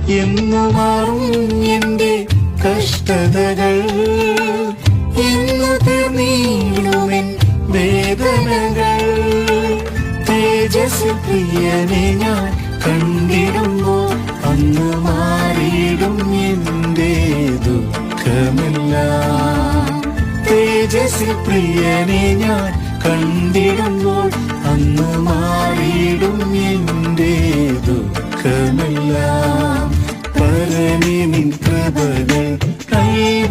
എന്നു മാറും എന്റെ കഷ്ടതകൾ, എന്നു തീർന്നിടുമെൻ വേദനകൾ. തേജസ് പ്രിയനെ ഞാൻ കണ്ടിടുമ്പോൾ അന്ന് മാറിയിടും എന്റെ ദുഃഖമെല്ലാം. തേജസ് പ്രിയനെ ഞാൻ കണ്ടിടുമ്പോൾ അന്ന് മാറിയിടും എന്റെ ദുഃഖമെല്ലാം. പരമേ നിൻ കൃപകൾ കൈ